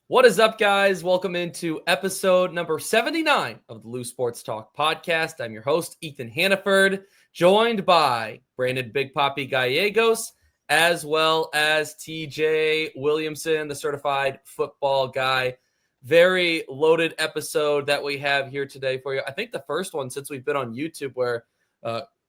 What is up, guys? Welcome into episode number 79 of the Loose Sports Talk podcast. I'm your host, Ethan Hannaford, joined by Brandon Big Papi Gallegos, as well as TJ Williamson, the certified football guy. Very loaded episode that we have here today for you. I think the first one since we've been on YouTube where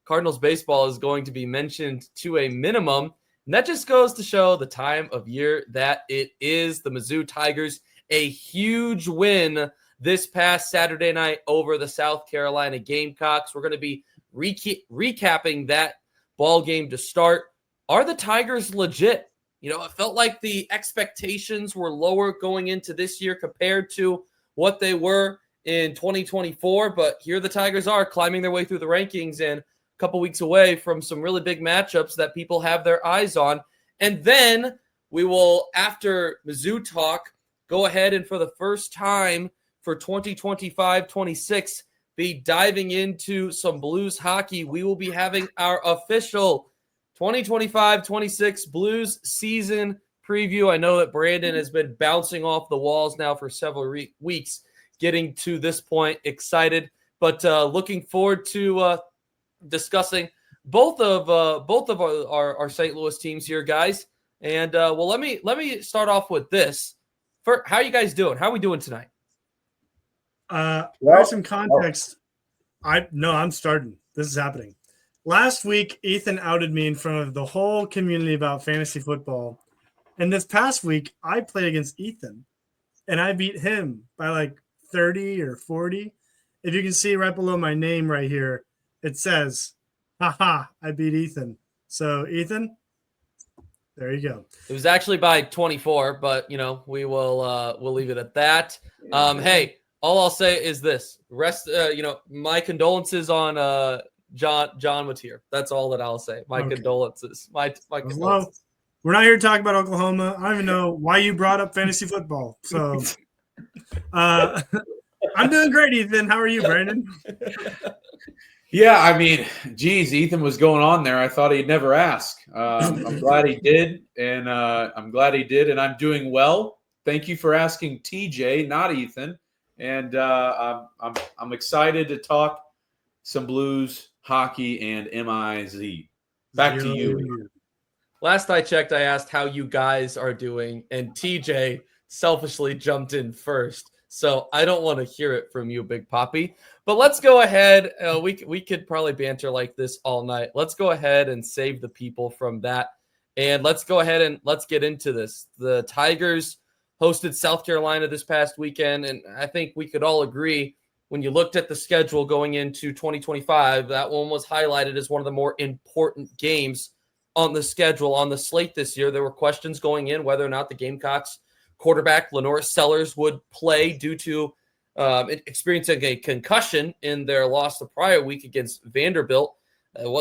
Cardinals baseball is going to be mentioned to a minimum. And that just goes to show the time of year that it is. The Mizzou Tigers, a huge win this past Saturday night over the South Carolina Gamecocks. We're going to be recapping that ball game to start. Are the Tigers legit? You know, it felt like the expectations were lower going into this year compared to what they were in 2024. But here the Tigers are climbing their way through the rankings and couple weeks away from some really big matchups that people have their eyes on. And then we will, after Mizzou talk, go ahead and for the first time for 2025-26, be diving into some Blues hockey. We will be having our official 2025-26 Blues season preview. I know that Brandon has been bouncing off the walls now for several weeks, getting to this point, excited, but looking forward to discussing both of our St. Louis teams here, guys. And well, let me start off with this. For how are you guys doing? How are we doing tonight? For some context, I'm starting. This is happening. Last week, Ethan outed me in front of the whole community about fantasy football. And this past week, I played against Ethan, and I beat him by like 30 or 40. If you can see right below my name right here, it says, haha, I beat Ethan. So, Ethan, there you go. It was actually by 24, but, you know, we'll leave it at that. Hey, all I'll say is this. My condolences on John Mateer. That's all that I'll say. My condolences. My condolences. Well, we're not here to talk about Oklahoma. I don't even know why you brought up fantasy football. So, I'm doing great, Ethan. How are you, Brandon? Yeah, I mean, geez, Ethan was going on there. I thought he'd never ask. I'm glad he did, and I'm doing well. Thank you for asking, TJ, not Ethan. And I'm excited to talk some Blues hockey and MIZ. Back to you. Last I checked, I asked how you guys are doing, and TJ selfishly jumped in first. So I don't want to hear it from you, Big Papi. But let's go ahead. We could probably banter like this all night. Let's go ahead and save the people from that. And let's go ahead and let's get into this. The Tigers hosted South Carolina this past weekend. And I think we could all agree when you looked at the schedule going into 2025, that one was highlighted as one of the more important games on the schedule, on the slate this year. There were questions going in whether or not the Gamecocks quarterback Lenore Sellers would play due to experiencing a concussion in their loss the prior week against Vanderbilt.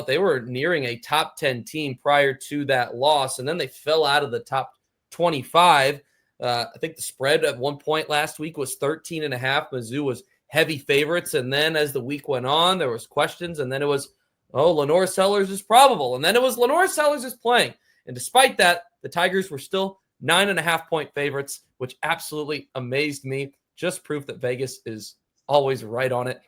They were nearing a top 10 team prior to that loss, and then they fell out of the top 25. I think the spread at one point last week was 13.5. Mizzou was heavy favorites, and then as the week went on, there was questions, and then it was, Lenore Sellers is probable, and then it was Lenore Sellers is playing. And despite that, the Tigers were still 9.5-point favorites, which absolutely amazed me. Just proof that Vegas is always right on it.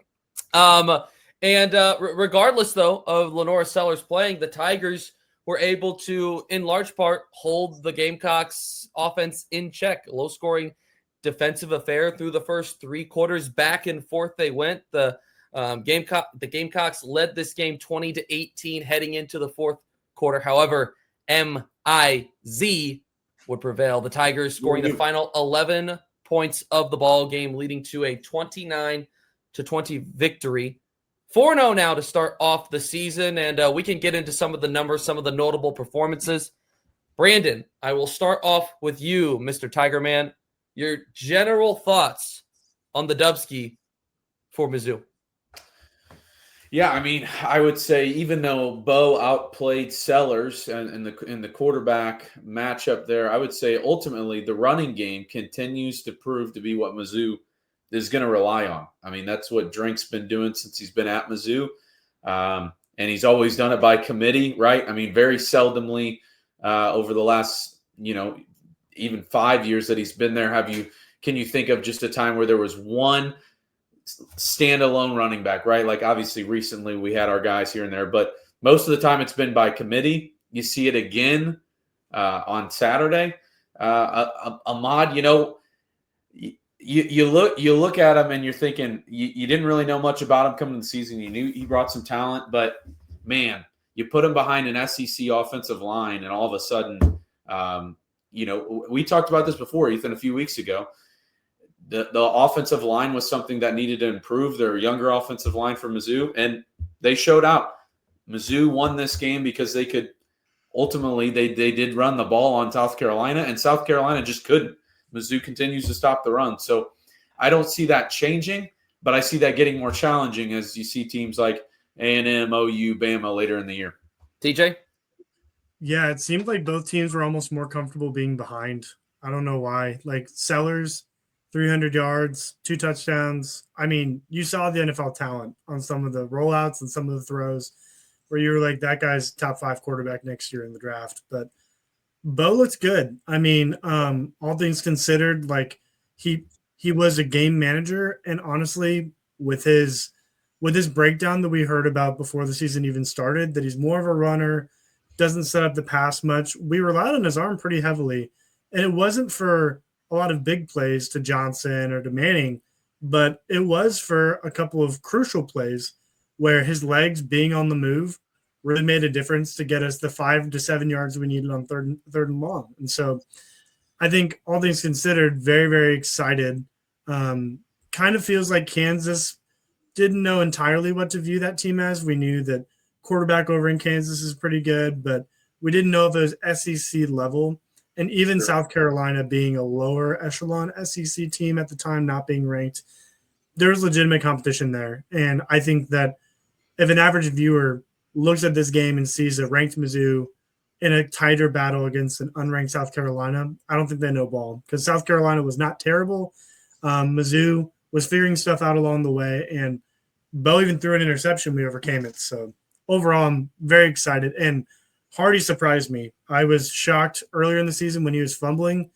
Regardless, though, of Lenore Sellers playing, the Tigers were able to, in large part, hold the Gamecocks offense in check. Low-scoring defensive affair through the first three quarters. Back and forth they went. The Gamecocks led this game 20-18 heading into the fourth quarter. However, MIZ would prevail. The Tigers scoring the final 11 points of the ball game, leading to a 29-20 victory. 4-0 now to start off the season, and we can get into some of the numbers, some of the notable performances. Brandon, I will start off with you, Mr. Tiger Man. Your general thoughts on the Dubski for Mizzou. Yeah, I mean, I would say even though Bo outplayed Sellers in the quarterback matchup there, I would say ultimately the running game continues to prove to be what Mizzou is going to rely on. I mean, that's what Drink's been doing since he's been at Mizzou, and he's always done it by committee, right? I mean, very seldomly over the last, even 5 years that he's been there, can you think of just a time where there was one standalone running back, right? Like obviously recently we had our guys here and there, but most of the time it's been by committee. You see it again on Saturday. Ahmad, you look at him and you're thinking you didn't really know much about him coming into the season. You knew he brought some talent, but man, you put him behind an SEC offensive line, and all of a sudden, we talked about this before, Ethan, a few weeks ago. The offensive line was something that needed to improve. Their younger offensive line for Mizzou, and they showed out. Mizzou won this game because they could ultimately they did run the ball on South Carolina, and South Carolina just couldn't. Mizzou continues to stop the run. So I don't see that changing, but I see that getting more challenging as you see teams like A&M, OU, Bama later in the year. TJ? Yeah, it seemed like both teams were almost more comfortable being behind. I don't know why. Like Sellers, 300 yards, 2 touchdowns. I mean, you saw the NFL talent on some of the rollouts and some of the throws where you were like, that guy's top 5 quarterback next year in the draft. But Bo looks good. I mean, all things considered, like he was a game manager, and honestly, with his breakdown that we heard about before the season even started, that he's more of a runner, doesn't set up the pass much. We relied on his arm pretty heavily, and it wasn't for a lot of big plays to Johnson or to Manning, but it was for a couple of crucial plays where his legs being on the move really made a difference to get us the 5 to 7 yards we needed on third and long. And so I think all things considered, very, very excited. Kind of feels like Kansas didn't know entirely what to view that team as. We knew that quarterback over in Kansas is pretty good, but we didn't know if it was SEC level. And even South Carolina being a lower echelon SEC team at the time, not being ranked, there's legitimate competition there. And I think that if an average viewer looks at this game and sees a ranked Mizzou in a tighter battle against an unranked South Carolina, I don't think they know ball, because South Carolina was not terrible. Mizzou was figuring stuff out along the way, and Bo even threw an interception. We overcame it. So overall, I'm very excited. And Hardy surprised me. I was shocked earlier in the season when he was fumbling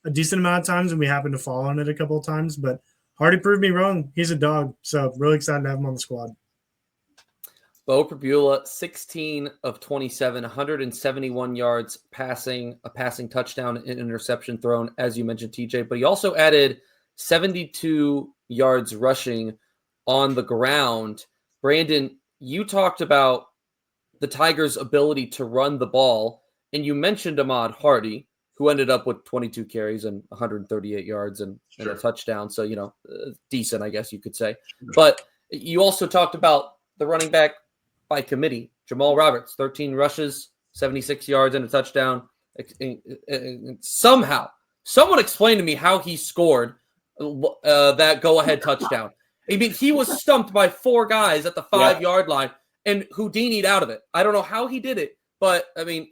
a decent amount of times, and we happened to fall on it a couple of times. But Hardy proved me wrong. He's a dog. So really excited to have him on the squad. Bo Pribula, 16 of 27, 171 yards passing, a passing touchdown, and interception thrown, as you mentioned, TJ. But he also added 72 yards rushing on the ground. Brandon, you talked about the Tigers' ability to run the ball, and you mentioned Ahmad Hardy, who ended up with 22 carries and 138 yards and a touchdown. So, decent, I guess you could say. But you also talked about the running back by committee, Jamal Roberts, 13 rushes, 76 yards and a touchdown. Somehow, someone explained to me how he scored that go-ahead touchdown. I mean, he was stumped by 4 guys at the 5-yard line and Houdini'd out of it. I don't know how he did it, but, I mean,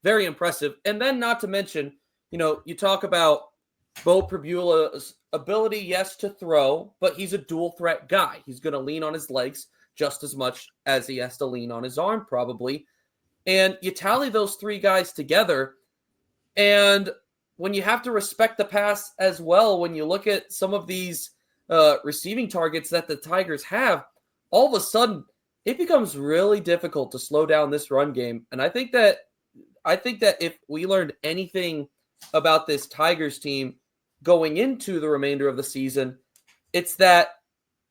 very impressive. And then not to mention, you talk about Bo Pribula's ability, yes, to throw, but he's a dual-threat guy. He's going to lean on his legs just as much as he has to lean on his arm, probably. And you tally those 3 guys together, and when you have to respect the pass as well, when you look at some of these receiving targets that the Tigers have, all of a sudden it becomes really difficult to slow down this run game. And I think that if we learned anything about this Tigers team going into the remainder of the season, it's that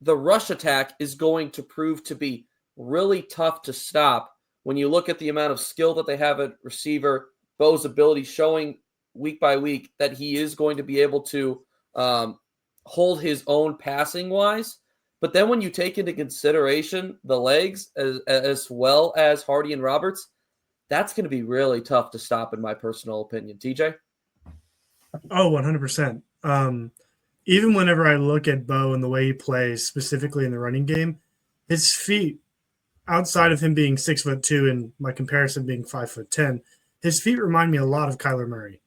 the rush attack is going to prove to be really tough to stop when you look at the amount of skill that they have at receiver, Bo's ability showing week by week that he is going to be able to hold his own passing wise. But then when you take into consideration the legs as well as Hardy and Roberts, that's going to be really tough to stop, in my personal opinion. TJ? Oh, 100%. Even whenever I look at Bo and the way he plays, specifically in the running game, his feet, outside of him being 6'2" and my comparison being 5'10", his feet remind me a lot of Kyler Murray.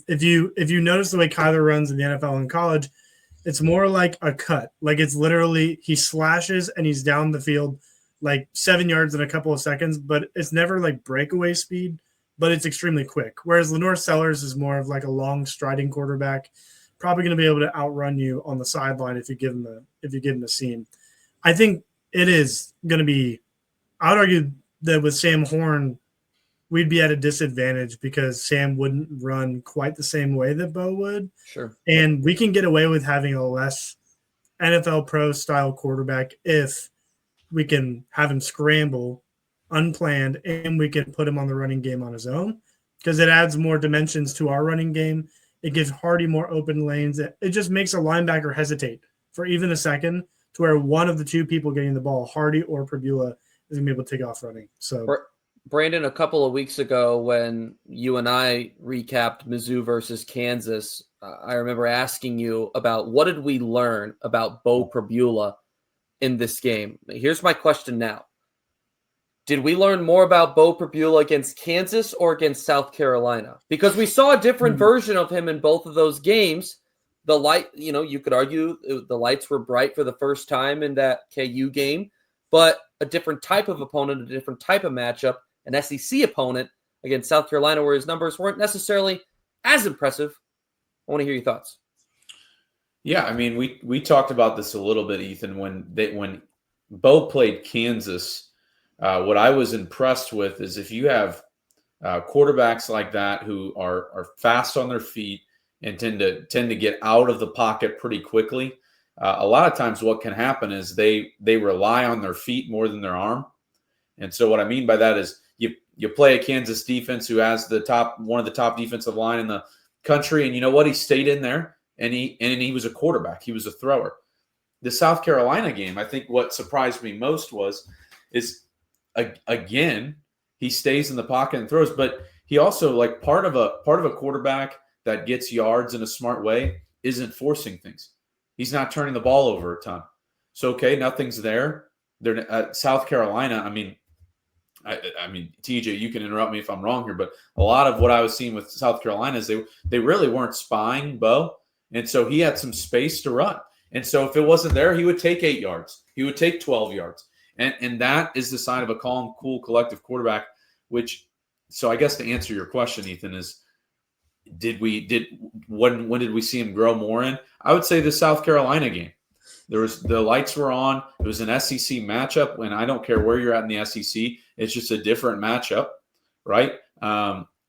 If you notice the way Kyler runs in the NFL and college, it's more like a cut. Like it's literally he slashes and he's down the field like 7 yards in a couple of seconds, but it's never like breakaway speed. but it's extremely quick. Whereas Lenore Sellers is more of like a long striding quarterback, probably going to be able to outrun you on the sideline if you give him a seam. I think it is going to be. I would argue that with Sam Horn, we'd be at a disadvantage because Sam wouldn't run quite the same way that Bo would. Sure. And we can get away with having a less NFL pro style quarterback if we can have him scramble unplanned and we can put him on the running game on his own, because it adds more dimensions to our running game. It gives Hardy more open lanes. It just makes a linebacker hesitate for even a second, to where one of the two people getting the ball, Hardy or Pribula, is going to be able to take off running. So, Brandon, a couple of weeks ago when you and I recapped Mizzou versus Kansas, I remember asking you about what did we learn about Bo Pribula in this game. Here's my question now. Did we learn more about Bo Pribula against Kansas or against South Carolina? Because we saw a different version of him in both of those games. The light, you could argue the lights were bright for the first time in that KU game, but a different type of opponent, a different type of matchup, an SEC opponent against South Carolina, where his numbers weren't necessarily as impressive. I want to hear your thoughts. Yeah, I mean, we talked about this a little bit, Ethan, when Bo played Kansas. What I was impressed with is if you have quarterbacks like that who are fast on their feet and tend to get out of the pocket pretty quickly, a lot of times what can happen is they rely on their feet more than their arm. And so what I mean by that is you play a Kansas defense who has one of the top defensive line in the country, and you know what? He stayed in there, and he was a quarterback. He was a thrower. The South Carolina game, I think what surprised me most is again, he stays in the pocket and throws, but he also, like, part of a quarterback that gets yards in a smart way isn't forcing things. He's not turning the ball over a ton. So, okay, nothing's there. They're at South Carolina. I mean, TJ, you can interrupt me if I'm wrong here, but a lot of what I was seeing with South Carolina is they really weren't spying Bo, and so he had some space to run. And so if it wasn't there, he would take 8 yards. He would take 12 yards. And that is the sign of a calm, cool, collective quarterback, so I guess to answer your question, Ethan, is when did we see him grow more in? I would say the South Carolina game. The lights were on. It was an SEC matchup, and I don't care where you're at in the SEC. It's just a different matchup, right?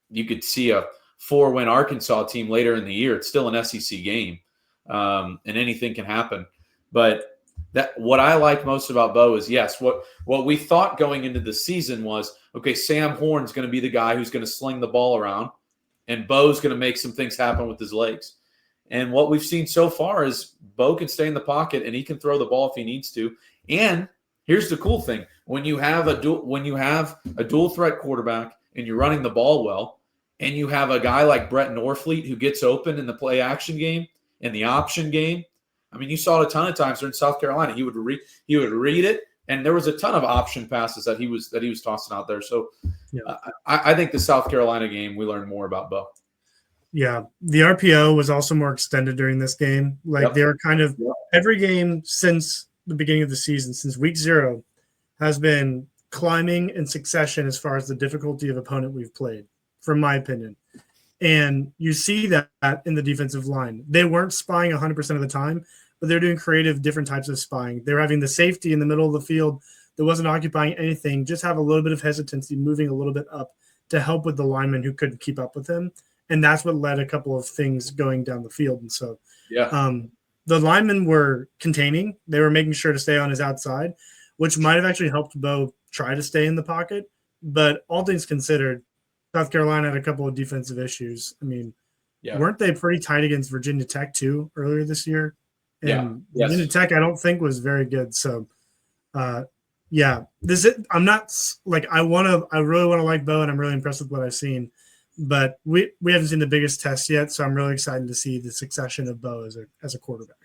You could see a 4-win Arkansas team later in the year. It's still an SEC game, and anything can happen. But what I like most about Bo is, yes, what we thought going into the season was, okay, Sam Horn's going to be the guy who's going to sling the ball around, and Bo's going to make some things happen with his legs. And what we've seen so far is Bo can stay in the pocket and he can throw the ball if he needs to. And here's the cool thing: when you have a dual threat quarterback and you're running the ball well, and you have a guy like Brett Norfleet who gets open in the play action game and the option game. I mean, you saw it a ton of times during South Carolina. He would read it, and there was a ton of option passes that he was tossing out there. So yeah. I think the South Carolina game, we learned more about Bo. Yeah, the RPO was also more extended during this game. They were kind of every game since the beginning of the season, since week 0, has been climbing in succession as far as the difficulty of opponent we've played, from my opinion. And you see that in the defensive line. They weren't spying 100% of the time, but they're doing creative, different types of spying. They're having the safety in the middle of the field that wasn't occupying anything, just have a little bit of hesitancy, moving a little bit up to help with the lineman who couldn't keep up with him. And that's what led a couple of things going down the field. And so the linemen were containing. They were making sure to stay on his outside, which might have actually helped Bo try to stay in the pocket. But all things considered, South Carolina had a couple of defensive issues. I mean, weren't they pretty tight against Virginia Tech too earlier this year? And Virginia Tech, I don't think, was very good. So, I'm not like I really want to like Bo, and I'm really impressed with what I've seen. But we haven't seen the biggest test yet, so I'm really excited to see the succession of Bo as a quarterback.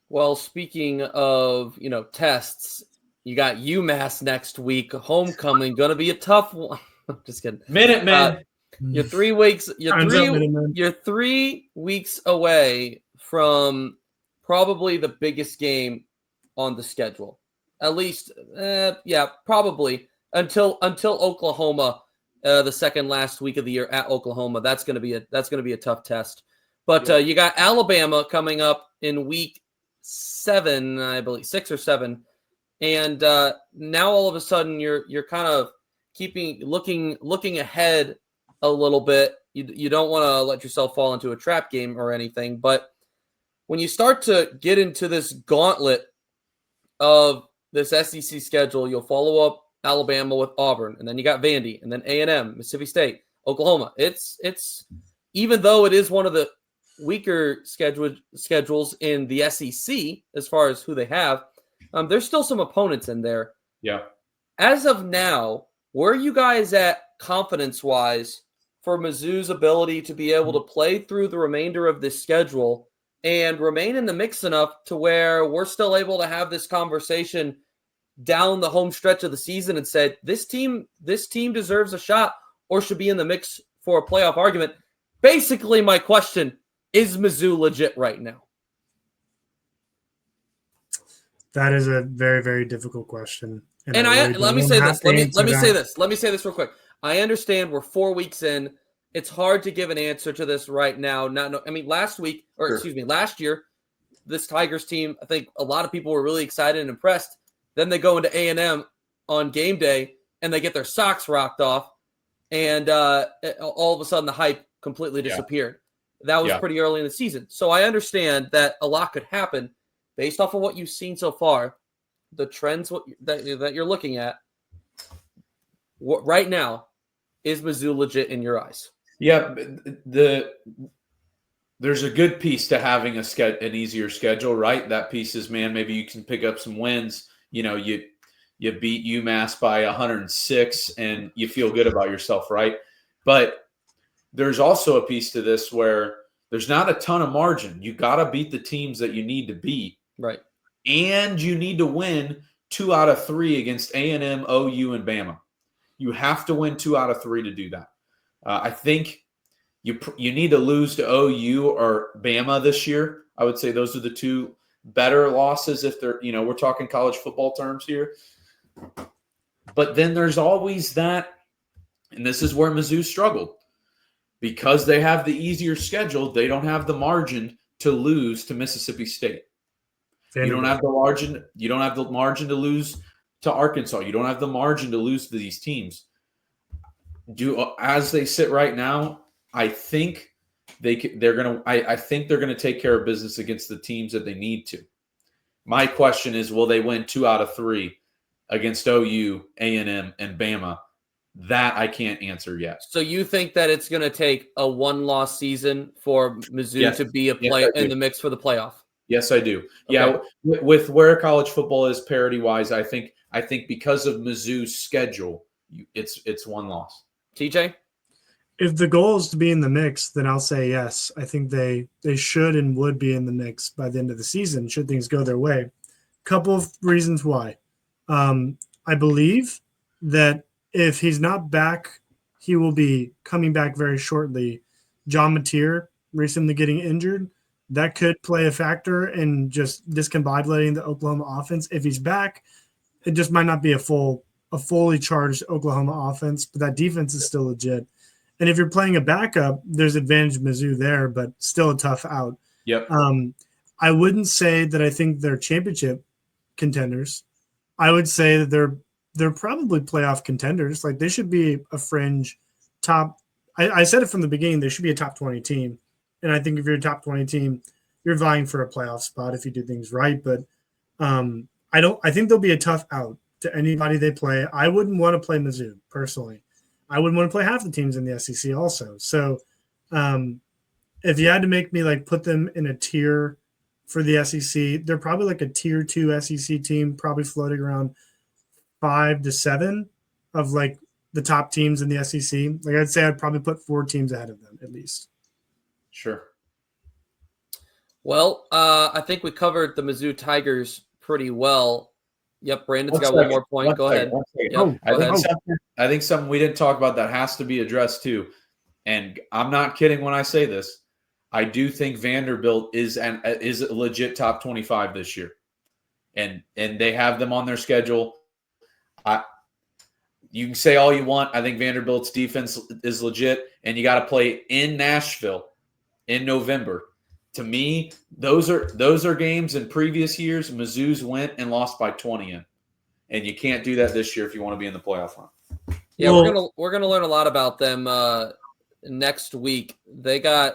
Well, speaking of tests, you got UMass next week, homecoming, going to be a tough one. I'm just kidding. Minutemen. You're 3 weeks. You're 3 weeks away from probably the biggest game on the schedule. At least, probably until Oklahoma the second last week of the year at Oklahoma. That's going to be a tough test. But you got Alabama coming up in week 7, I believe 6 or 7, and now all of a sudden you're kind of looking ahead a little bit. You don't want to let yourself fall into a trap game or anything, but when you start to get into this gauntlet of this SEC schedule, you'll follow up Alabama with Auburn, and then you got Vandy, and then A&M, Mississippi State, Oklahoma. It's even though it is one of the weaker schedules in the SEC as far as who they have, there's still some opponents in there. Yeah. As of now, where are you guys at confidence-wise for Mizzou's ability to be able to play through the remainder of this schedule and remain in the mix enough to where we're still able to have this conversation down the home stretch of the season and said, this team deserves a shot or should be in the mix for a playoff argument? Basically, my question, is Mizzou legit right now? That is a very, very difficult question. And let me say this. Let me say this real quick. I understand we're 4 weeks in. It's hard to give an answer to this right now. Last year, this Tigers team, I think a lot of people were really excited and impressed. Then they go into A&M on game day and they get their socks rocked off, and all of a sudden the hype completely disappeared. That was pretty early in the season. So I understand that a lot could happen based off of what you've seen so far, the trends that you're looking at. Right now, is Mizzou legit in your eyes? Yeah, there's a good piece to having an easier schedule, right? That piece is, man, maybe you can pick up some wins. You know, you beat UMass by 106 and you feel good about yourself, right? But there's also a piece to this where there's not a ton of margin. You got to beat the teams that you need to beat. Right. And you need to win 2 out of 3 against A&M, OU, and Bama. You have to win 2 out of 3 to do that. I think you need to lose to OU or Bama this year. I would say those are the 2 better losses if they're, we're talking college football terms here. But then there's always that, and this is where Mizzou struggled. Because they have the easier schedule, they don't have the margin to lose to Mississippi State. You don't have the margin. You don't have the margin to lose to Arkansas. You don't have the margin to lose to these teams. As they sit right now, I think they're gonna take care of business against the teams that they need to. My question is, will they win 2 out of 3 against OU, A&M, and Bama? That I can't answer yet. So you think that it's going to take a 1-loss season for Mizzou to be in the mix for the playoff? Yes, I do. Okay. Yeah, with where college football is parity-wise, I think because of Mizzou's schedule, it's 1 loss. TJ? If the goal is to be in the mix, then I'll say yes. I think they should and would be in the mix by the end of the season, should things go their way. Couple of reasons why. I believe that if he's not back, he will be coming back very shortly. John Mateer recently getting injured, that could play a factor in just discombobulating the Oklahoma offense. If he's back, it just might not be a fully charged Oklahoma offense, but that defense is still legit. And if you're playing a backup, there's advantage Mizzou there, but still a tough out. Yep. I wouldn't say that I think they're championship contenders. I would say that they're probably playoff contenders. Like, they should be a fringe top. I said it from the beginning, they should be a top 20 team. And I think if you're a top 20 team, you're vying for a playoff spot if you do things right. But I think they'll be a tough out to anybody they play. I wouldn't want to play Mizzou personally. I wouldn't want to play half the teams in the SEC also. So if you had to make me put them in a tier for the SEC, they're probably like a tier 2 SEC team, probably floating around 5 to 7 of the top teams in the SEC. I'd say I'd probably put 4 teams ahead of them at least. Sure. Well, I think we covered the Mizzou Tigers pretty well. Yep, Brandon's got one more point. Go ahead. Yep, I think something we didn't talk about that has to be addressed too. And I'm not kidding when I say this. I do think Vanderbilt is a legit top 25 this year. And they have them on their schedule. you can say all you want. I think Vanderbilt's defense is legit, and you got to play in Nashville in November. To me, those are games in previous years Mizzou's went and lost by 20 in, and you can't do that this year if you want to be in the playoff run. Yeah, we're gonna learn a lot about them next week. They go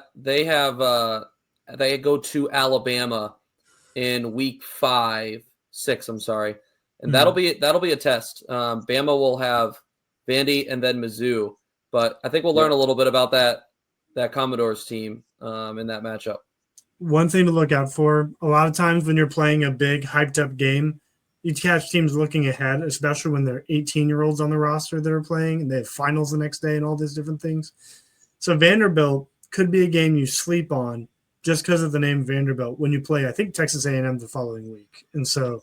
to Alabama in week 6. I'm sorry, and that'll be a test. Bama will have Vandy and then Mizzou, but I think we'll learn a little bit about that Commodores team in that matchup. One thing to look out for, a lot of times when you're playing a big hyped up game, you catch teams looking ahead, especially when they're 18-year-olds on the roster that are playing and they have finals the next day and all these different things. So Vanderbilt could be a game you sleep on just because of the name Vanderbilt when you play, I think, Texas A&M the following week. And so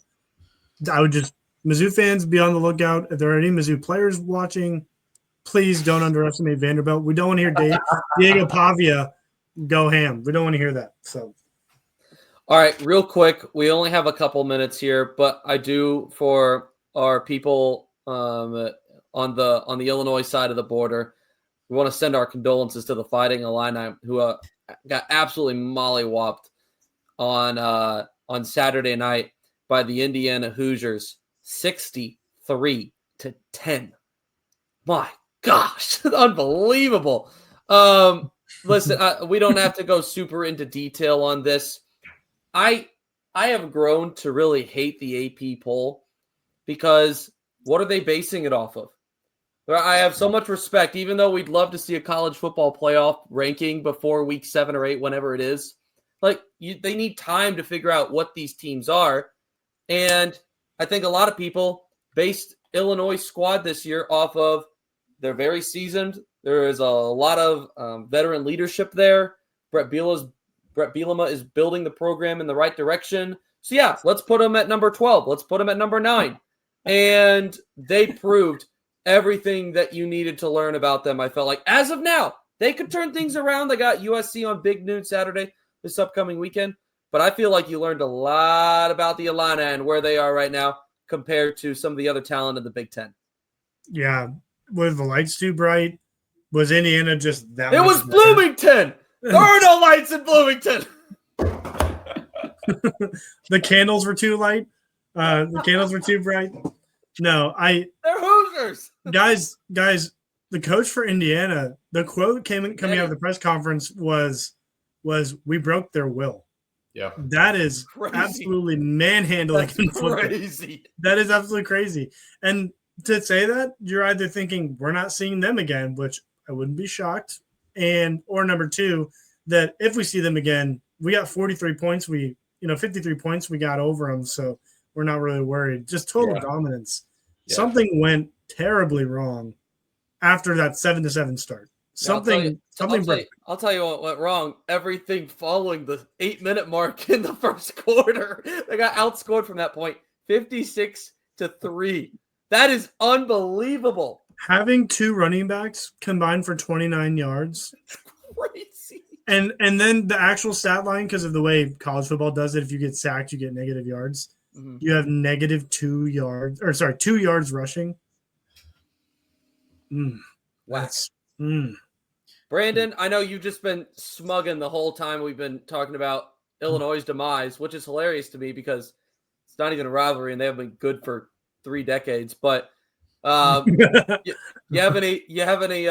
I would just – Mizzou fans, be on the lookout. If there are any Mizzou players watching, please don't underestimate Vanderbilt. We don't want to hear Diego Pavia go ham. We don't want to hear that. So, all right, real quick, we only have a couple minutes here, but I do, for our people on the Illinois side of the border, we want to send our condolences to the Fighting Illini, who got absolutely mollywopped on Saturday night by the Indiana Hoosiers, 63-10. My gosh, unbelievable. Listen, we don't have to go super into detail on this. I have grown to really hate the AP poll because what are they basing it off of? I have so much respect, even though we'd love to see a college football playoff ranking before week 7 or 8, whenever it is. Like, they need time to figure out what these teams are. And I think a lot of people based Illinois' squad this year off of they're very seasoned. There is a lot of veteran leadership there. Brett Bielema is building the program in the right direction. So, yeah, let's put them at number 12. Let's put them at number 9. And they proved everything that you needed to learn about them. I felt like as of now, they could turn things around. They got USC on Big Noon Saturday this upcoming weekend. But I feel like you learned a lot about the Illini and where they are right now compared to some of the other talent in the Big Ten. Yeah. Was the lights too bright? Was Indiana just that? It was better? Bloomington. There are no lights in Bloomington. The candles were too light. The candles were too bright. No, they're Hoosiers. Guys, the coach for Indiana, the quote coming out of the press conference was we broke their will. Yeah. That is crazy. Absolutely manhandling. That's crazy. That is absolutely crazy. And to say that, you're either thinking we're not seeing them again, which I wouldn't be shocked, or number 2, that if we see them again, we got 43 points. 53 points we got over them, so we're not really worried. Just total dominance. Yeah. Something went terribly wrong after that 7-7 start. I'll tell you what went wrong. Everything following the 8-minute mark in the first quarter. They got outscored from that point, 56-3. That is unbelievable. Having 2 running backs combined for 29 yards. Crazy. And then the actual stat line, because of the way college football does it, if you get sacked, you get negative yards. Mm-hmm. You have negative 2 yards, 2 yards rushing. That's Brandon, I know you've just been smugging the whole time we've been talking about Illinois' demise, which is hilarious to me because it's not even a rivalry and they have been good for 3 decades. But you have any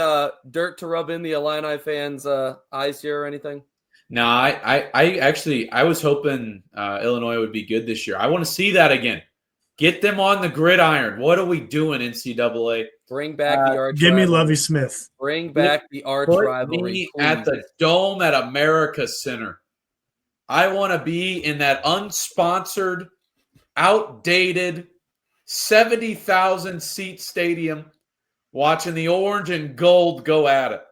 dirt to rub in the Illini fans' eyes here or anything? No, I was hoping Illinois would be good this year. I want to see that again. Get them on the gridiron. What are we doing, NCAA? Bring back the arch. Give me Lovie Smith. Bring back the arch rivalry. At the Dome at America Center. I want to be in that unsponsored, outdated, 70,000 seat stadium, watching the orange and gold go at it.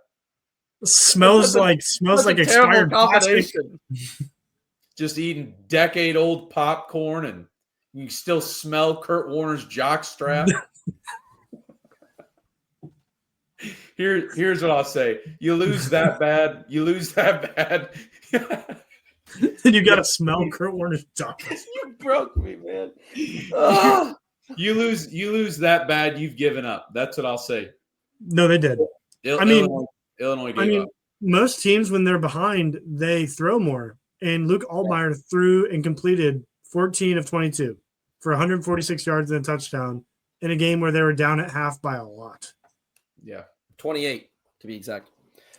Smells like expired plastic. Just eating decade-old popcorn, and you still smell Kurt Warner's jock strap. Here's what I'll say: you lose that bad. Then you got to smell Kurt Warner's jock. You broke me, man. Oh. You lose that bad, you've given up. That's what I'll say. No, they did. Illinois gave up. Most teams, when they're behind, they throw more. And Luke Altmaier threw and completed 14 of 22 for 146 yards and a touchdown in a game where they were down at half by a lot. Yeah. 28 to be exact.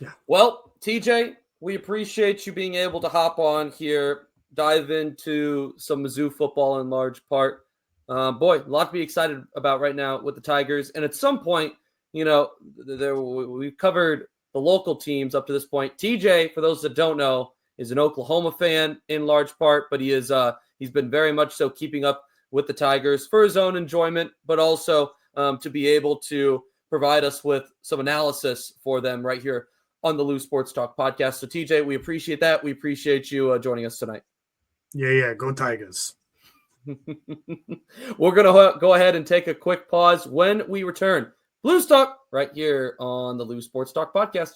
Yeah. Well, TJ, we appreciate you being able to hop on here, dive into some Mizzou football in large part. Boy, a lot to be excited about right now with the Tigers. And at some point, we've covered the local teams up to this point. TJ, for those that don't know, is an Oklahoma fan in large part, but he's been very much so keeping up with the Tigers for his own enjoyment, but also to be able to provide us with some analysis for them right here on the Lou Sports Talk podcast. So TJ, we appreciate that. We appreciate you joining us tonight. Yeah. Go Tigers. We're going to go ahead and take a quick pause. When we return, Blues Talk right here on the Lou Sports Talk podcast.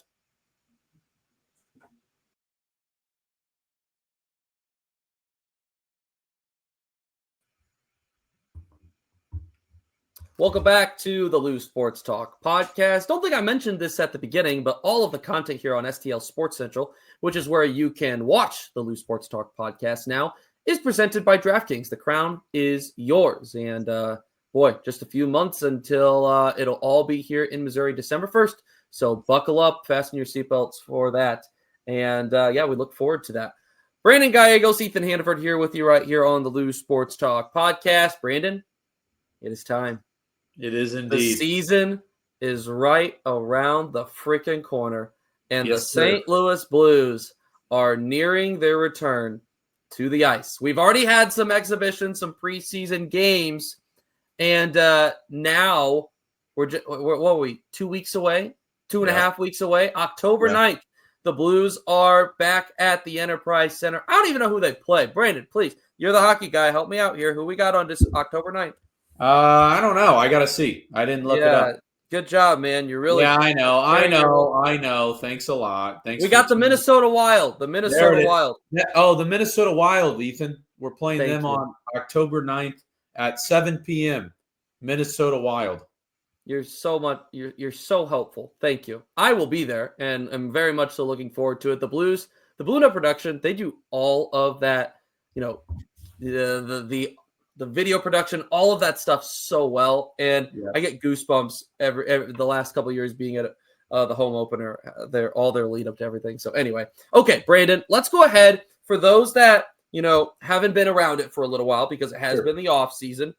Welcome back to the Lou Sports Talk podcast. Don't think I mentioned this at the beginning, but all of the content here on STL Sports Central, which is where you can watch the Lou Sports Talk podcast now, is presented by DraftKings. The crown is yours. And boy, just a few months until it'll all be here in Missouri December 1st. So buckle up, fasten your seatbelts for that. And we look forward to that. Brandon Gallegos, Ethan Hannaford here with you right here on the Lou Sports Talk podcast. Brandon, it is time. It is indeed. The season is right around the freaking corner, and Yes, the St. Louis Blues are nearing their return to the ice. We've already had some exhibitions, some preseason games, and now what are we, 2 weeks away? 2.5 weeks away? October 9th, the Blues are back at the Enterprise Center. I don't even know who they play. Brandon, please, you're the hockey guy. Help me out here. Who we got on this October 9th? I don't know. I got to see. I didn't look it up. Good job, man. You're really. Yeah, I know. Thanks a lot. Thanks. We got the Minnesota Wild. The Minnesota Wild. The Minnesota Wild, Ethan. We're playing them on October 9th at 7 p.m. Minnesota Wild. You're so helpful. Thank you. I will be there, and I'm very much so looking forward to it. The Blues, the Blue Note production, they do all of that. The video production, all of that stuff so well, and I get goosebumps every the last couple of years being at the home opener. All their lead up to everything. So anyway, okay, Brandon, let's go ahead for those that haven't been around it for a little while because it has been the off season.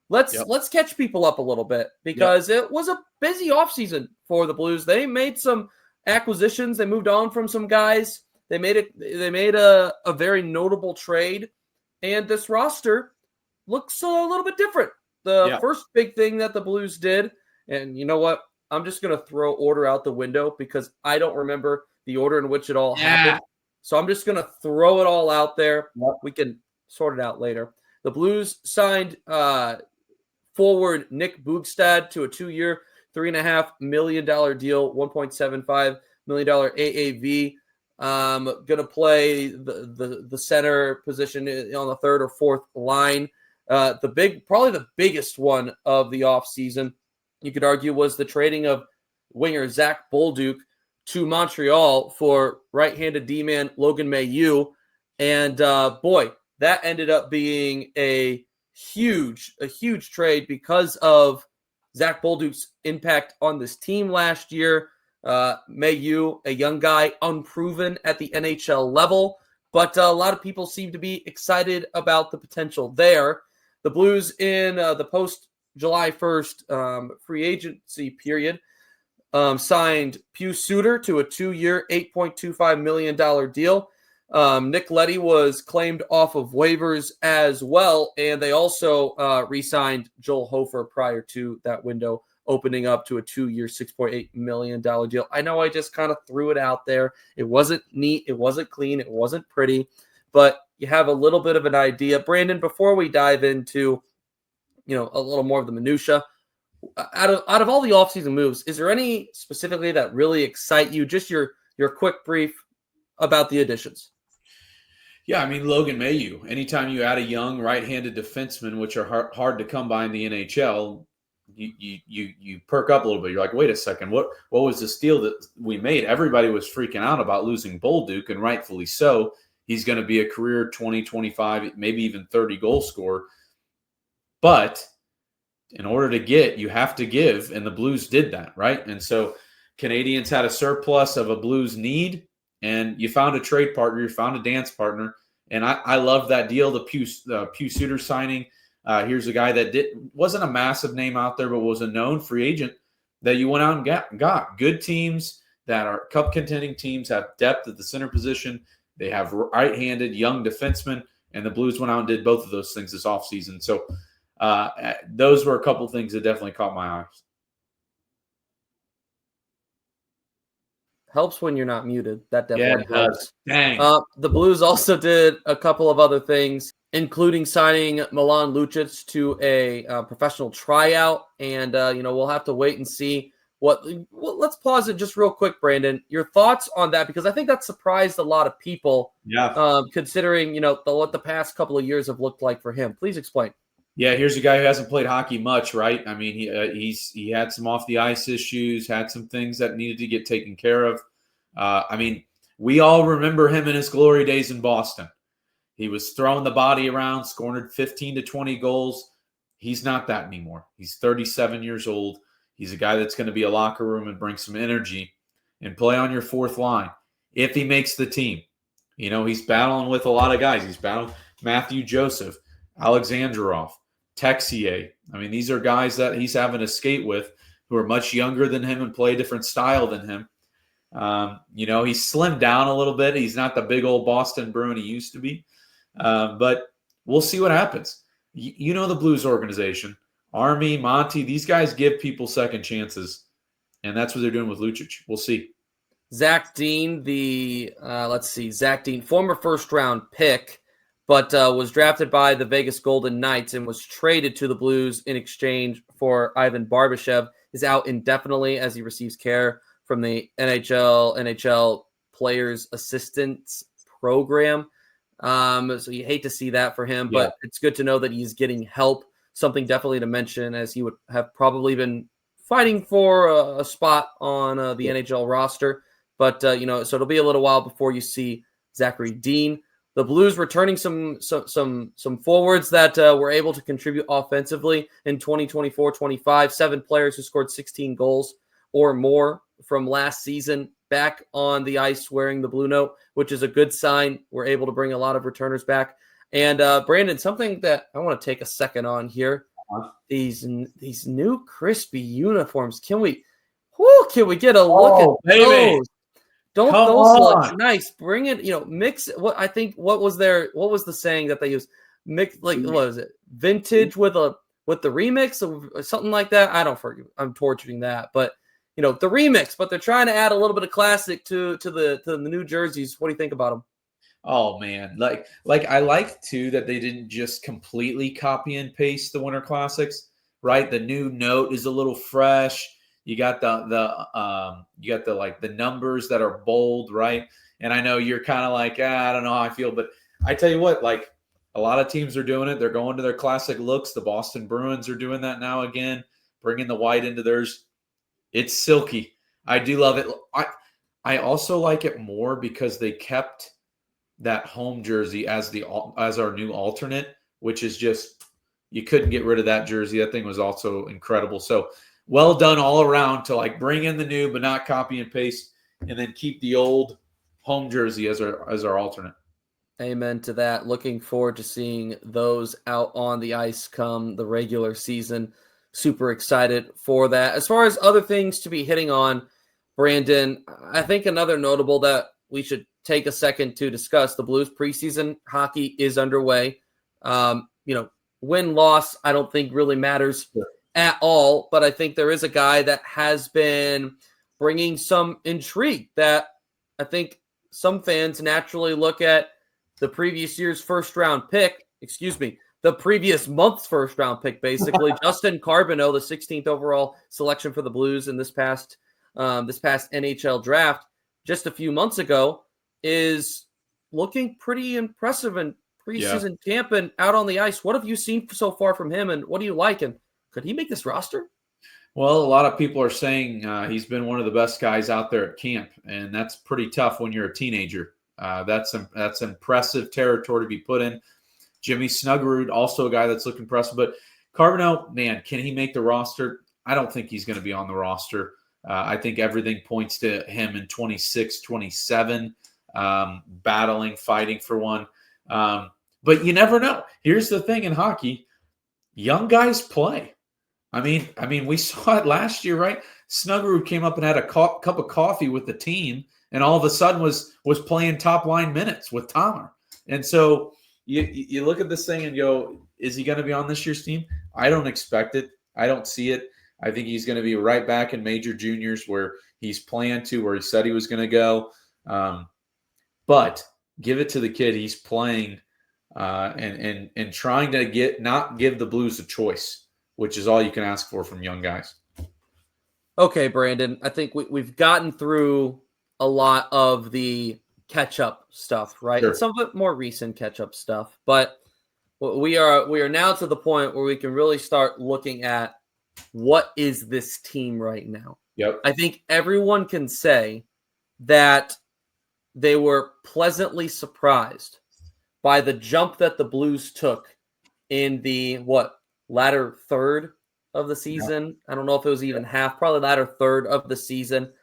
Let's catch people up a little bit because it was a busy off season for the Blues. They made some acquisitions. They moved on from some guys. They made a very notable trade, and this roster looks a little bit different. The first big thing that the Blues did, and you know what? I'm just going to throw order out the window because I don't remember the order in which it all happened. So I'm just going to throw it all out there. We can sort it out later. The Blues signed forward Nick Bugstad to a 2-year, $3.5 million deal, $1.75 million AAV. Going to play the center position on the third or fourth line. Probably the biggest one of the offseason, you could argue, was the trading of winger Zach Bolduc to Montreal for right-handed D-man Logan Mailloux. And that ended up being a huge trade because of Zach Bolduc's impact on this team last year. Mailloux, a young guy, unproven at the NHL level, but a lot of people seem to be excited about the potential there. The Blues in the post-July 1st free agency period signed Pius Suter to a 2-year, $8.25 million deal. Nick Leddy was claimed off of waivers as well, and they also re-signed Joel Hofer prior to that window opening up to a 2-year, $6.8 million deal. I know I just kind of threw it out there. It wasn't neat. It wasn't clean. It wasn't pretty, but you have a little bit of an idea. Brandon, before we dive into, a little more of the minutia, out of all the offseason moves, is there any specifically that really excite you? Just your quick brief about the additions. Yeah, I mean, Logan Mailloux. Anytime you add a young right-handed defenseman, which are hard to come by in the NHL, you perk up a little bit. You're like, wait a second, what was this deal that we made? Everybody was freaking out about losing Bolduc, and rightfully so. He's going to be a career 20, 25, maybe even 30 goal scorer. But in order to get, you have to give, and the Blues did that, right? And so Canadians had a surplus of a Blues need, and you found a trade partner, you found a dance partner, and I love that deal, the Pew Suter signing. Here's a guy that wasn't a massive name out there, but was a known free agent that you went out and got. Good teams that are cup contending teams have depth at the center position. They have right-handed young defensemen, and the Blues went out and did both of those things this offseason. So those were a couple things that definitely caught my eyes. Helps when you're not muted. That definitely helps. Dang. The Blues also did a couple of other things, including signing Milan Lucic to a professional tryout. And, we'll have to wait and see let's pause it just real quick, Brandon. Your thoughts on that, because I think that surprised a lot of people. Yeah. Considering, what the past couple of years have looked like for him. Please explain. Yeah, here's a guy who hasn't played hockey much, right? I mean, he had some off the ice issues, had some things that needed to get taken care of. We all remember him in his glory days in Boston. He was throwing the body around, scoring 15 to 20 goals. He's not that anymore. He's 37 years old. He's a guy that's going to be a locker room and bring some energy and play on your fourth line if he makes the team. He's battling with a lot of guys. He's battling Matthew Joseph, Alexandrov, Texier. I mean, these are guys that he's having a skate with who are much younger than him and play a different style than him. He's slimmed down a little bit. He's not the big old Boston Bruin he used to be. But we'll see what happens. The Blues organization, Army, Monty, these guys give people second chances. And that's what they're doing with Lucic. We'll see. Zach Dean, Zach Dean, former first-round pick, but was drafted by the Vegas Golden Knights and was traded to the Blues in exchange for Ivan Barbashev, is out indefinitely as he receives care from the NHL Players Assistance Program. So you hate to see that for him, but it's good to know that he's getting help. Something definitely to mention, as he would have probably been fighting for a spot on the NHL roster. But, so it'll be a little while before you see Zachary Dean. The Blues returning some forwards that were able to contribute offensively in 2024-25. 7 players who scored 16 goals or more from last season back on the ice wearing the blue note, which is a good sign. We're able to bring a lot of returners back. And Brandon, something that I want to take a second on here, these new crispy uniforms. Can we get a look at baby. those? Those look nice. Bring it, mix what was the saying that they use? Mix, like, what is it? Vintage with the remix or something like that. I don't forget. I'm torturing that, but the remix, but they're trying to add a little bit of classic to the new jerseys. What do you think about them? Oh man, like I like too that they didn't just completely copy and paste the Winter Classics, right? The new note is a little fresh. You got the numbers that are bold, right? And I know you're kind of like, I don't know how I feel, but I tell you what, like a lot of teams are doing it. They're going to their classic looks. The Boston Bruins are doing that now again, bringing the white into theirs. It's silky. I do love it. I also like it more because they kept that home jersey as our new alternate, which is just, you couldn't get rid of that jersey. That thing was also incredible. So well done all around to like bring in the new, but not copy and paste, and then keep the old home jersey as our alternate. Amen to that. Looking forward to seeing those out on the ice come the regular season. Super excited for that. As far as other things to be hitting on, Brandon, I think another notable that we should take a second to discuss, the Blues preseason hockey is underway. Win-loss, I don't think really matters at all, but I think there is a guy that has been bringing some intrigue that I think some fans naturally look at the previous year's first-round pick, the previous month's first-round pick, basically, Justin Carbonneau, the 16th overall selection for the Blues in this past NHL draft just a few months ago, is looking pretty impressive in preseason camp and out on the ice. What have you seen so far from him, and what do you like? And could he make this roster? Well, a lot of people are saying he's been one of the best guys out there at camp, and that's pretty tough when you're a teenager. That's impressive territory to be put in. Jimmy Snuggerud, also a guy that's looking impressive. But Carbonell, man, can he make the roster? I don't think he's going to be on the roster. I think everything points to him in 26, 27, battling, fighting for one. But you never know. Here's the thing in hockey. Young guys play. I mean, we saw it last year, right? Snuggerud came up and had a cup of coffee with the team, and all of a sudden was playing top line minutes with Tomer. And so you look at this thing and go, is he going to be on this year's team? I don't expect it. I don't see it. I think he's going to be right back in major juniors where he's planned to, where he said he was going to go. But give it to the kid. He's playing and trying to not give the Blues a choice, which is all you can ask for from young guys. Okay, Brandon, I think we've gotten through a lot of the catch-up stuff, right? Sure. And some of it more recent catch-up stuff, but we are now to the point where we can really start looking at what is this team right now. Yep. I think everyone can say that they were pleasantly surprised by the jump that the Blues took in the latter third of the season. I don't know if it was even half, probably latter third of the season.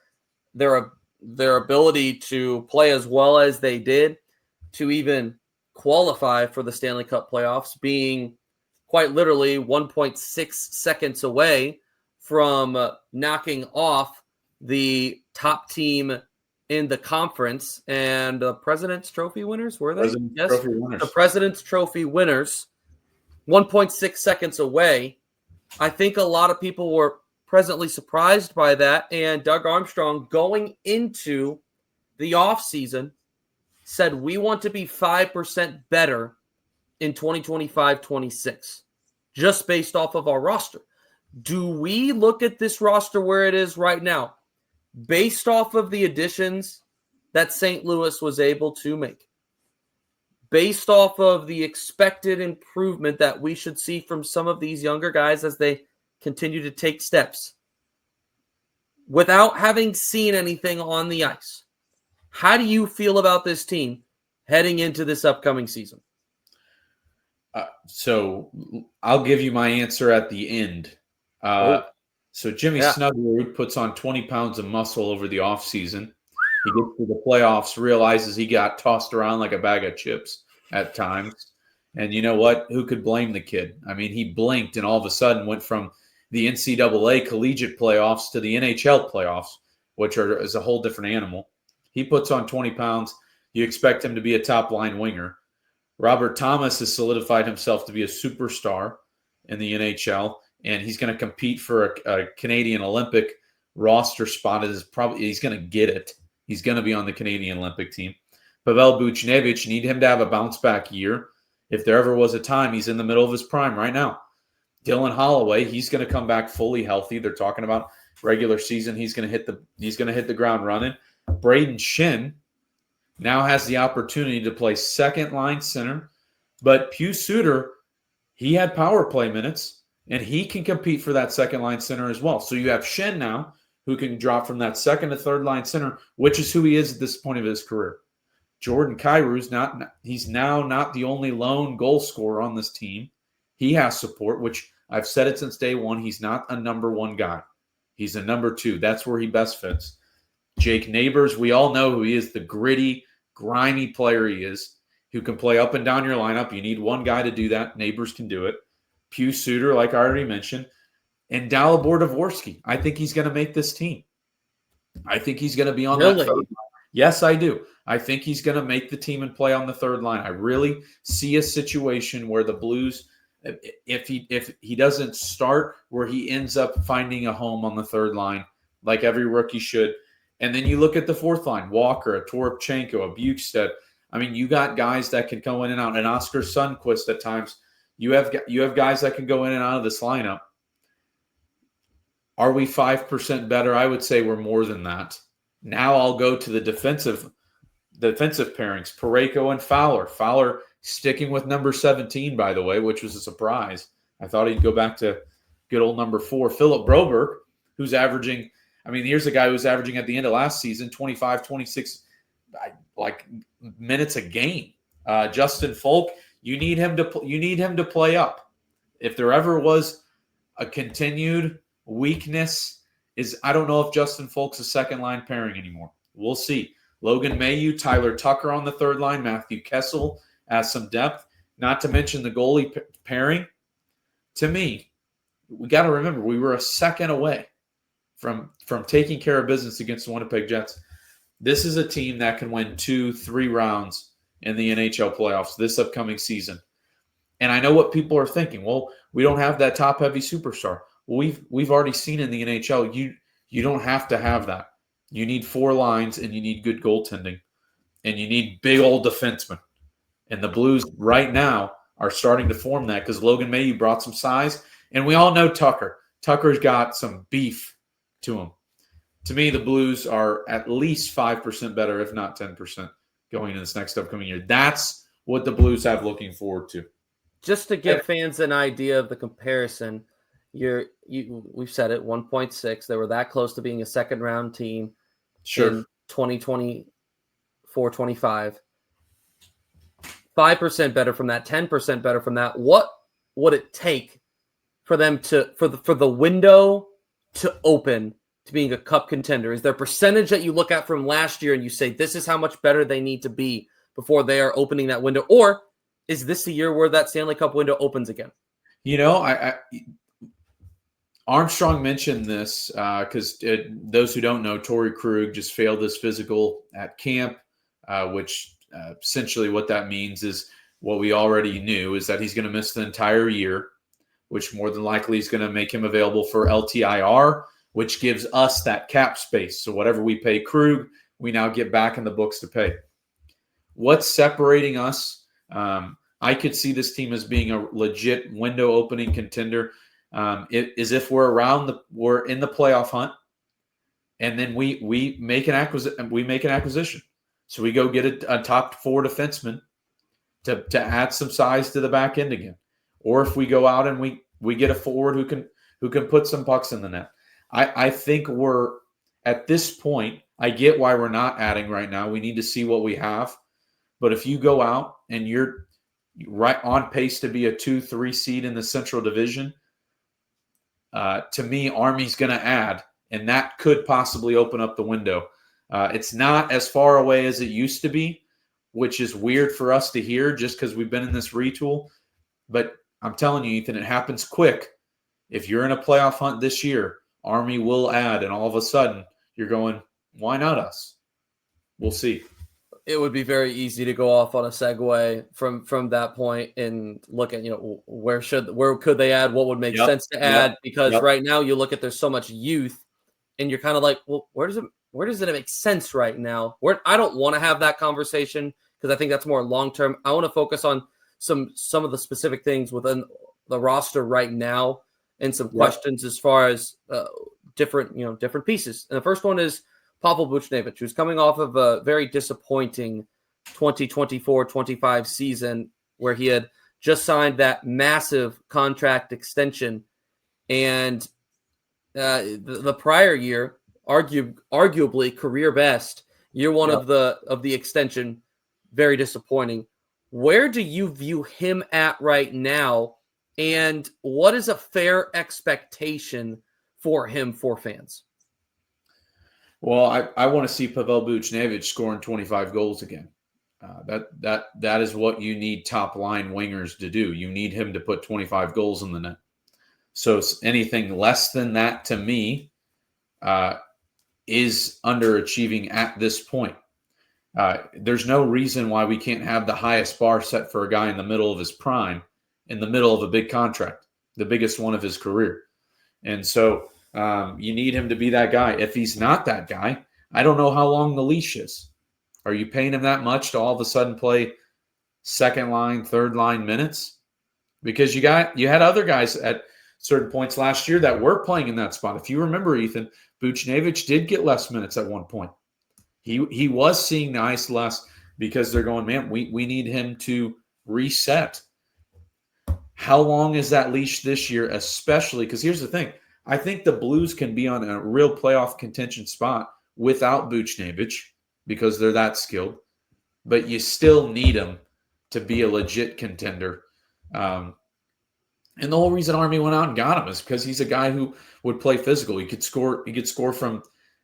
Their ability to play as well as they did, to even qualify for the Stanley Cup playoffs, being quite literally 1.6 seconds away from knocking off the top team in the conference and the President's Trophy winners, were they? The President's Trophy winners, 1.6 seconds away. I think a lot of people were pleasantly surprised by that, and Doug Armstrong, going into the offseason, said we want to be 5% better in 2025-26, just based off of our roster. Do we look at this roster where it is right now, based off of the additions that St. Louis was able to make, based off of the expected improvement that we should see from some of these younger guys as they continue to take steps, without having seen anything on the ice? How do you feel about this team heading into this upcoming season? So I'll give you my answer at the end. So Jimmy Snuggerud puts on 20 pounds of muscle over the offseason. He gets to the playoffs, realizes he got tossed around like a bag of chips at times. And you know what? Who could blame the kid? I mean, he blinked and all of a sudden went from the NCAA collegiate playoffs to the NHL playoffs, which is a whole different animal. He puts on 20 pounds. You expect him to be a top-line winger. Robert Thomas has solidified himself to be a superstar in the NHL, and he's going to compete for a Canadian Olympic roster spot. He's going to get it. He's going to be on the Canadian Olympic team. Pavel Buchnevich, need him to have a bounce-back year. If there ever was a time, he's in the middle of his prime right now. Dylan Holloway, he's going to come back fully healthy. They're talking about regular season. He's going to hit the ground running. Braden Shin now has the opportunity to play second line center, but Pew Suter, he had power play minutes, and he can compete for that second line center as well. So you have Shin now, who can drop from that second to third line center, which is who he is at this point of his career. Jordan Kyrie's he's now not the only lone goal scorer on this team. He has support, which I've said it since day one. He's not a number one guy. He's a number two. That's where he best fits. Jake Neighbors, we all know who he is, the gritty, grimy player he is, who can play up and down your lineup. You need one guy to do that. Neighbors can do it. Pew Suter, like I already mentioned. And Dalibor Dvorsky. I think he's going to make this team. I think he's going to be on that third line. Yes, I do. I think he's going to make the team and play on the third line. I really see a situation where the Blues, if he doesn't start, where he ends up finding a home on the third line, like every rookie should. And then you look at the fourth line, Walker, a Toropchenko, a Bukestad. I mean, you got guys that can go in and out, and Oscar Sundqvist at times. You have guys that can go in and out of this lineup. Are we 5% better? I would say we're more than that. Now I'll go to the defensive defensive pairings, Parayko and Fowler. Fowler sticking with number 17, by the way, which was a surprise. I thought he'd go back to good old number 4. Philip Broberg, who's averaging, here's a guy who's averaging at the end of last season 25, 26 minutes a game. Justin Folk, you need him to play up. If there ever was a continued weakness, I don't know if Justin Folk's a second line pairing anymore. We'll see. Logan Mailloux, Tyler Tucker on the third line, Matthew Kessel has some depth. Not to mention the goalie pairing. To me, we got to remember we were a second away from taking care of business against the Winnipeg Jets. This is a team that can win 2-3 rounds in the NHL playoffs this upcoming season. And I know what people are thinking. Well, we don't have that top-heavy superstar. Well, we've already seen in the NHL, you don't have to have that. You need 4 lines, and you need good goaltending, and you need big old defensemen. And the Blues right now are starting to form that because Logan Mailloux brought some size, and we all know Tucker. Tucker's got some beef to him. To me, the Blues are at least 5% better, if not 10%, going into this next upcoming year. That's what the Blues have looking forward to. Just to give fans an idea of the comparison, we've said it, 1.6. They were that close to being a second-round team. Sure. In 2024-25. 5% better from that, 10% better from that. What would it take for them for the window to open to being a cup contender? Is there a percentage that you look at from last year and you say this is how much better they need to be before they are opening that window? Or is this the year where that Stanley Cup window opens again? Armstrong mentioned this because those who don't know, Torrey Krug just failed his physical at camp, which essentially what that means is what we already knew is that he's going to miss the entire year, which more than likely is going to make him available for LTIR, which gives us that cap space. So whatever we pay Krug, we now get back in the books to pay. What's separating us? I could see this team as being a legit window opening contender. Is if we're in the playoff hunt, and then we make an acquisition. So we go get a top 4 defenseman to add some size to the back end again, or if we go out and we get a forward who can put some pucks in the net. I think we're at this point. I get why we're not adding right now. We need to see what we have, but if you go out and you're right on pace to be a 2-3 seed in the Central Division. To me, Army's going to add, and that could possibly open up the window. It's not as far away as it used to be, which is weird for us to hear just because we've been in this retool. But I'm telling you, Ethan, it happens quick. If you're in a playoff hunt this year, Army will add, and all of a sudden you're going, why not us? We'll see. It would be very easy to go off on a segue from that point and look at, where could they add? What would make sense to add? Because right now you look at, there's so much youth and you're kind of like, well, where does it make sense right now? I don't want to have that conversation because I think that's more long-term. I want to focus on some of the specific things within the roster right now and some questions as far as different pieces. And the first one is Pavel Buchnevich, who's coming off of a very disappointing 2024-25 season where he had just signed that massive contract extension. And the prior year, arguably career best, year one of the extension, very disappointing. Where do you view him at right now? And what is a fair expectation for him for fans? Well, I want to see Pavel Buchnevich scoring 25 goals again. That is what you need top line wingers to do. You need him to put 25 goals in the net. So anything less than that to me is underachieving at this point. There's no reason why we can't have the highest bar set for a guy in the middle of his prime, in the middle of a big contract, the biggest one of his career. And so you need him to be that guy. If he's not that guy, I don't know how long the leash is. Are you paying him that much to all of a sudden play second line, third line minutes? Because you had other guys at certain points last year that were playing in that spot. If you remember, Ethan, Buchnevich did get less minutes at one point. He was seeing the ice less because they're going, man, we need him to reset. How long is that leash this year, especially? Because here's the thing. I think the Blues can be on a real playoff contention spot without Buchnevich because they're that skilled. But you still need him to be a legit contender. And the whole reason Army went out and got him is because he's a guy who would play physical. He could score from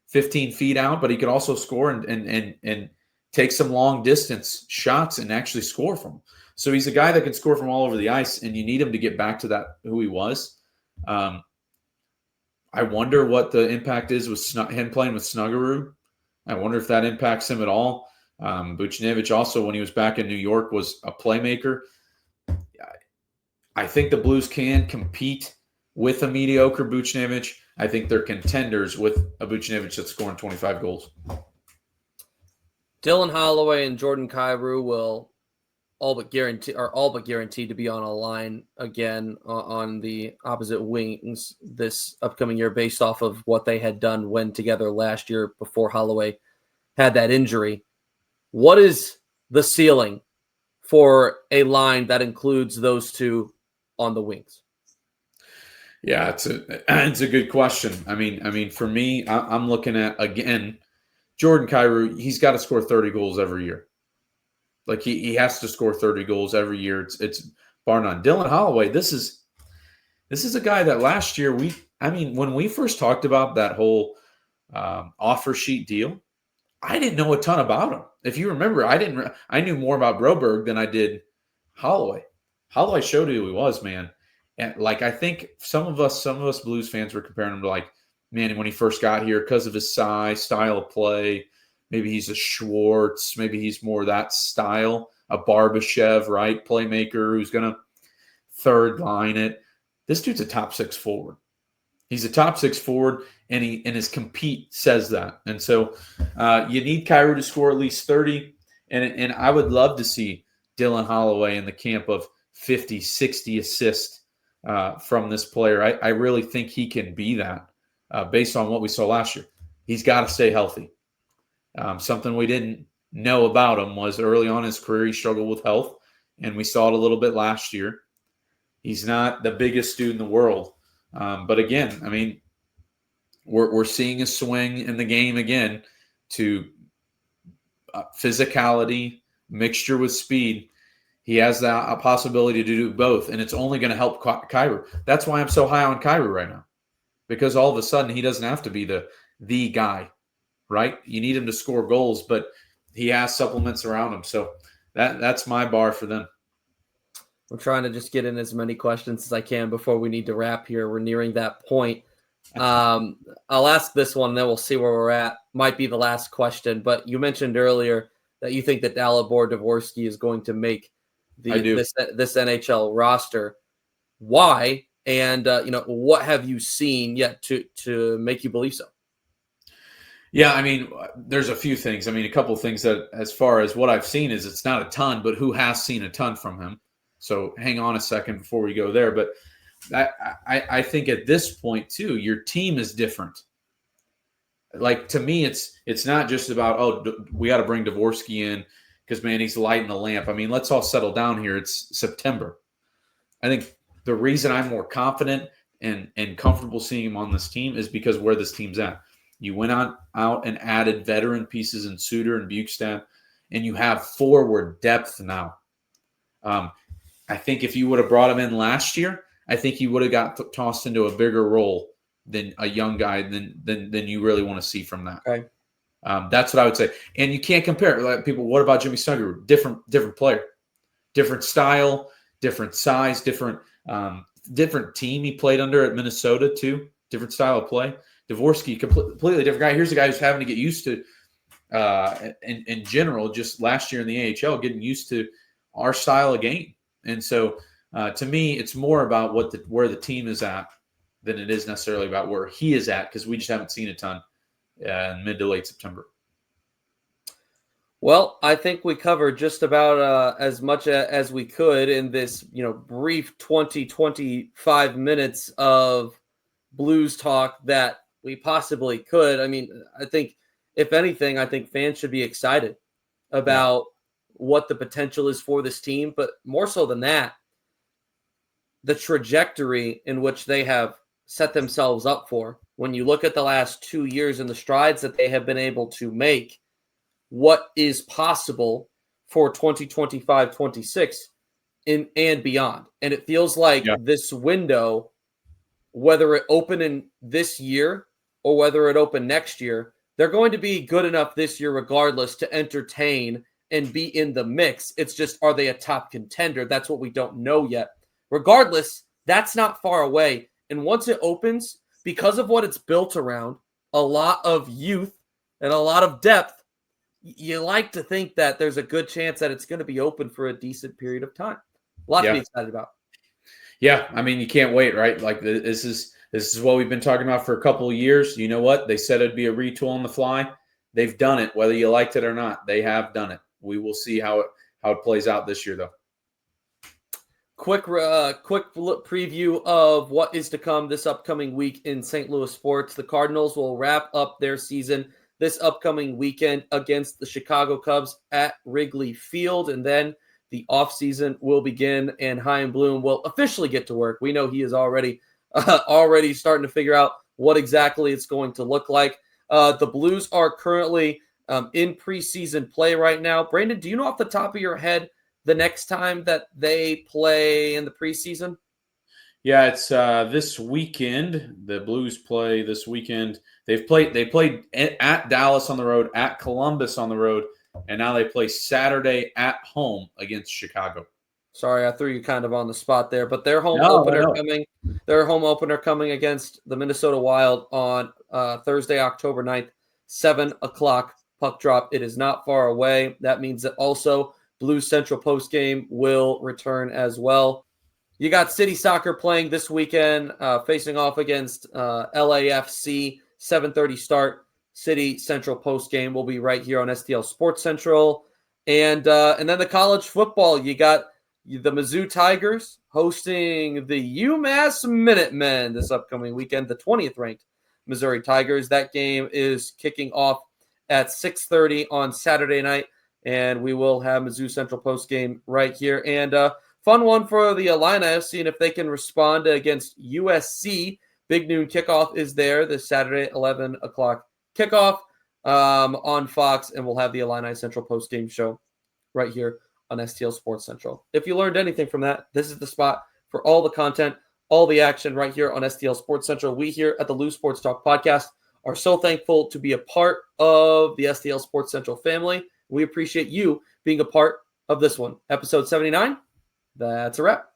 15 feet out, but he could also score and take some long distance shots and actually score from them. So he's a guy that can score from all over the ice, and you need him to get back to that who he was. I wonder what the impact is with him playing with Snuggerud. I wonder if that impacts him at all. Buchnevich also, when he was back in New York, was a playmaker. I think the Blues can compete with a mediocre Buchnevich. I think they're contenders with a Buchnevich that's scoring 25 goals. Dylan Holloway and Jordan Kyrou will all but guaranteed to be on a line again on the opposite wings this upcoming year based off of what they had done when together last year before Holloway had that injury. What is the ceiling for a line that includes those two on the wings? Yeah, it's a good question. I mean, for me, I'm looking at, again, Jordan Kyrou. He's got to score 30 goals every year. Like he has to score 30 goals every year. It's bar none. Dylan Holloway. This is a guy that last year when we first talked about that whole offer sheet deal, I didn't know a ton about him. If you remember, I knew more about Broberg than I did Holloway. Holloway showed who he was, man. And like I think some of us Blues fans were comparing him to, like, man, when he first got here because of his size, style of play. Maybe he's a Schwartz. Maybe he's more that style, a Barbashev, right? Playmaker who's going to third line it. This dude's a top six forward. He's a top six forward, and his compete says that. And so you need Kyrou to score at least 30. And I would love to see Dylan Holloway in the camp of 50, 60 assists from this player. I really think he can be that based on what we saw last year. He's got to stay healthy. Something we didn't know about him was early on in his career, he struggled with health, and we saw it a little bit last year. He's not the biggest dude in the world. But again, I mean, we're seeing a swing in the game again to physicality, mixture with speed. He has a possibility to do both, and it's only going to help Kyrou. That's why I'm so high on Kyrou right now, because all of a sudden he doesn't have to be the guy. Right? You need him to score goals, but he has supplements around him. So that's my bar for them. I'm trying to just get in as many questions as I can before we need to wrap here. We're nearing that point. I'll ask this one, and then we'll see where we're at. Might be the last question, but you mentioned earlier that you think that Dalibor Dvorsky is going to make this NHL roster. Why? And what have you seen yet to make you believe so? Yeah, I mean, there's a few things. I mean, a couple of things that, as far as what I've seen, is it's not a ton, but who has seen a ton from him? So hang on a second before we go there. But I think at this point too, your team is different. Like, to me, it's not just about, we got to bring Dvorsky in because, man, he's lighting the lamp. I mean, let's all settle down here. It's September. I think the reason I'm more confident and comfortable seeing him on this team is because where this team's at. You went out and added veteran pieces in Suter and Bukestad, and you have forward depth now. I think if you would have brought him in last year, I think he would have got tossed into a bigger role than a young guy than you really want to see from that. Okay. That's what I would say. And you can't compare. Like, people, what about Jimmy Snuggerud? Different player, different style, different size, different team he played under at Minnesota too. Different style of play. Dvorsky, completely different guy. Here's a guy who's having to get used to, in general, just last year in the AHL, getting used to our style of game. And so, to me, it's more about where the team is at than it is necessarily about where he is at, because we just haven't seen a ton in mid to late September. Well, I think we covered just about as much as we could in this, brief 25 minutes of Blues talk that we possibly could. I mean, I think if anything, I think fans should be excited about what the potential is for this team. But more so than that, the trajectory in which they have set themselves up for. When you look at the last 2 years and the strides that they have been able to make, what is possible for 2025-26 and beyond. And it feels like this window, whether it open in this year or whether it open next year, they're going to be good enough this year regardless to entertain and be in the mix. It's just, are they a top contender? That's what we don't know yet. Regardless, that's not far away. And once it opens, because of what it's built around, a lot of youth and a lot of depth, you like to think that there's a good chance that it's going to be open for a decent period of time. A lot to be excited about. Yeah, I mean, you can't wait, right? Like this is what we've been talking about for a couple of years. You know what? They said it'd be a retool on the fly. They've done it, whether you liked it or not. They have done it. We will see how it plays out this year, though. Quick preview of what is to come this upcoming week in St. Louis sports. The Cardinals will wrap up their season this upcoming weekend against the Chicago Cubs at Wrigley Field, and then the offseason will begin, and Chaim Bloom will officially get to work. We know he is already starting to figure out what exactly it's going to look like. The Blues are currently in preseason play right now. Brandon, do you know off the top of your head the next time that they play in the preseason? Yeah, it's this weekend. The Blues play this weekend. They played at Dallas on the road, at Columbus on the road, and now they play Saturday at home against Chicago. Sorry, I threw you kind of on the spot there, but their home opener coming against the Minnesota Wild on Thursday, October 9th, 7 o'clock puck drop. It is not far away. That means that also Blues Central post game will return as well. You got City Soccer playing this weekend, facing off against LAFC, 7:30 start. City Central post game will be right here on STL Sports Central. And then the college football, you got the Mizzou Tigers hosting the UMass Minutemen this upcoming weekend, the 20th ranked Missouri Tigers. That game is kicking off at 6:30 on Saturday night, and we will have Mizzou Central post game right here. And fun one for the Illini, seeing if they can respond against USC. Big noon kickoff is there this Saturday, 11 o'clock kickoff on Fox, and we'll have the Illini Central post-game show right here on STL Sports Central. If you learned anything from that, this is the spot for all the content, all the action right here on STL Sports Central. We here at the Loose Sports Talk podcast are so thankful to be a part of the STL Sports Central family. We appreciate you being a part of this one. Episode 79, that's a wrap.